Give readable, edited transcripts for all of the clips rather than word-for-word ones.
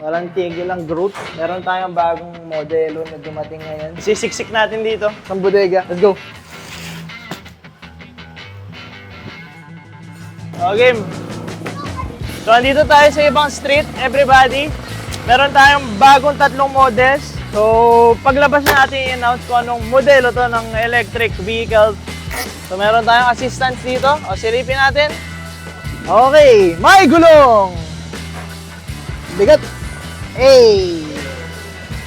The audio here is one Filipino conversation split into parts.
Walang tigil ang growth. Meron tayong bagong modelo na dumating ngayon. Sisiksik natin dito sa bodega. Let's go! Okay. So, andito tayo sa ibang street, everybody. Meron tayong bagong 3 models. So, paglabas natin i-announce kung anong modelo to ng electric vehicle. So, meron tayong assistance dito. O, silipin natin. Okay, may gulong! Bigat! Hey!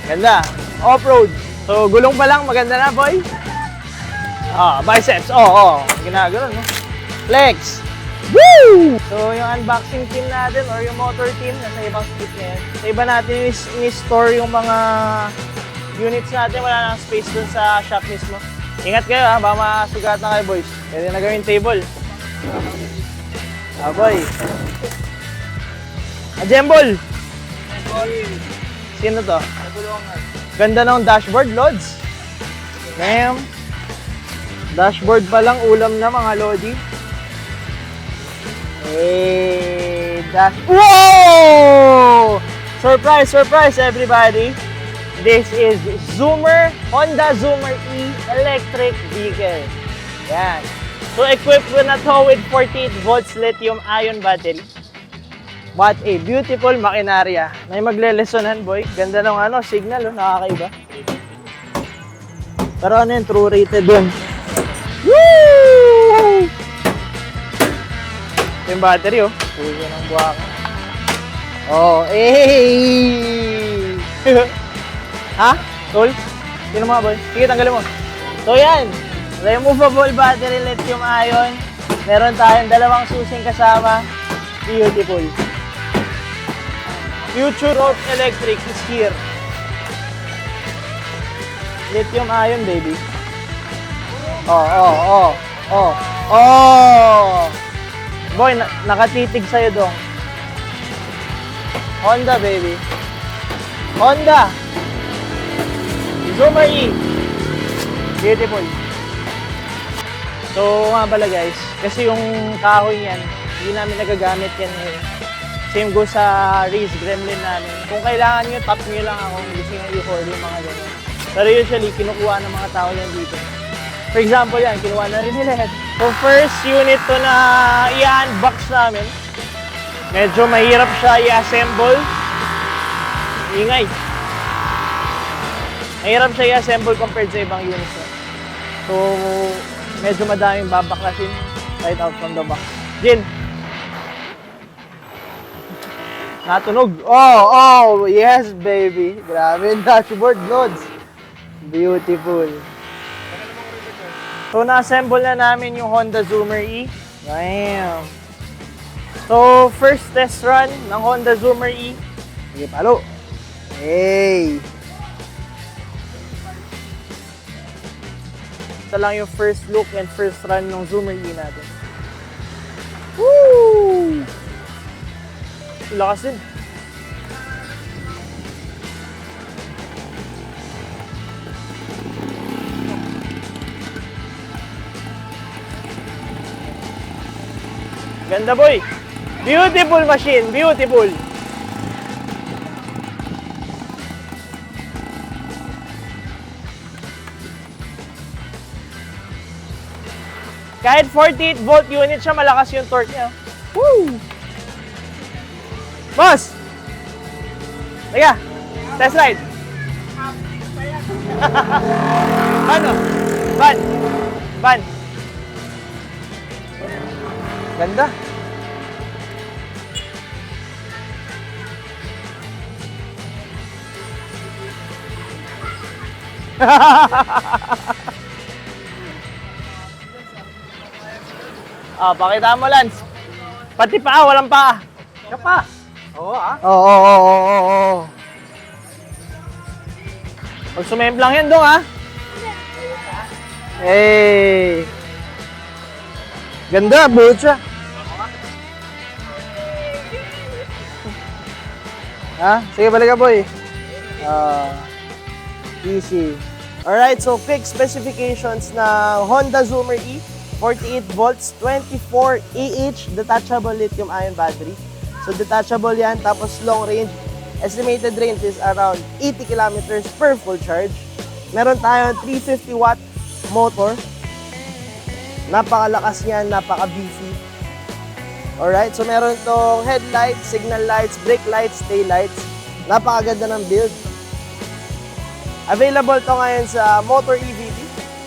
Ganda. Off-road. So, gulong pa lang. Maganda na, boy. Biceps. Ginagano, no? Flex. Woo! So, yung unboxing team natin or yung motor team nasa ibang street ngayon. Sa iba natin in-store yung mga units natin. Wala nang space dun sa shop mismo. Ingat kayo ha, baka masugatan kayo boys. Pwede na gawin table. Boy. Jembol! Sino to? Ganda ng dashboard, Lods. Damn. Dashboard pa lang, ulam na mga Lodi. Hey, Whoa! Surprise, surprise everybody! This is Honda Zoomer E electric vehicle. Yan. So equipped with na to with 48 volts lithium-ion battery. What a beautiful makinarya. May magle-lesonan, boy. Ganda ng signal, nakakaiba. Pero ano yung true rated dun? Woo! Yung battery, Puso ng buwaka. Hey! Ha? Tol? Sino mga, boy? Sige, tanggalin mo. So, yan. Removable battery lithium-ion. Meron tayong 2 susing kasama. Beautiful. Future of electric is here. Lithium-ion, baby. Boy, nakatitig sa'yo dong. Honda, baby. Honda! Zoomer E. Beautiful. So, nga pala guys, kasi yung kahoy yan, hindi namin nagagamit yan eh. Same goes sa race gremlin namin. Kung kailangan nyo, tap nyo lang ako. Gusto nyo i-hoard yung mga ganyan. Pero usually, kinukuha ng mga tao yan dito. For example yan, kinuha na rin nila. So first unit to na i-unbox namin. Medyo mahirap siya i-assemble. Ingay. Mahirap siya i-assemble compared sa ibang units. So, medyo madaming babaklasin right out from the box. Jin! Natunog. Oh, yes, baby. Grabe yung dashboard, Lods. Beautiful. So, na-assemble na namin yung Honda Zoomer E. Damn. So, first test run ng Honda Zoomer E. Sige, palo. Hey! Ito lang yung first look and first run ng Zoomer E natin. Woo! Lakas din. Ganda, boy. Beautiful machine. Beautiful. Kahit 48 volt unit siya, malakas yung torque niya. Woo! Boss! Teka, test ride. Ano? Van. Ganda. Pakita mo, Lance. Pati paa, walang paa. Kapa. Oo. Pag sumemplang yan dong, Hey. Ganda, buhot siya. Sige, balik ka, boy. Easy. Alright, so quick specifications na Honda Zoomer E. 48 volts, 24 AH detachable lithium-ion battery. So detachable yan, tapos long range, Estimated range is around 80 kilometers per full charge. Meron tayong 350 watt motor. Napakalakas niyan, napaka-beefy. Alright, so meron tong headlights, signal lights, brake lights, tail lights. Napakaganda ng build. Available to ngayon sa Motor EVP.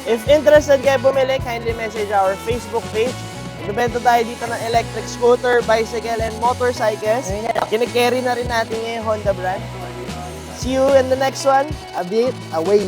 If interested kayo bumili, kindly message our Facebook page. Nagbebenta tayo dito ng electric scooter, bicycle, and motorcycles. Kinikerry na rin natin yung Honda brand. See you in the next one. A bit away.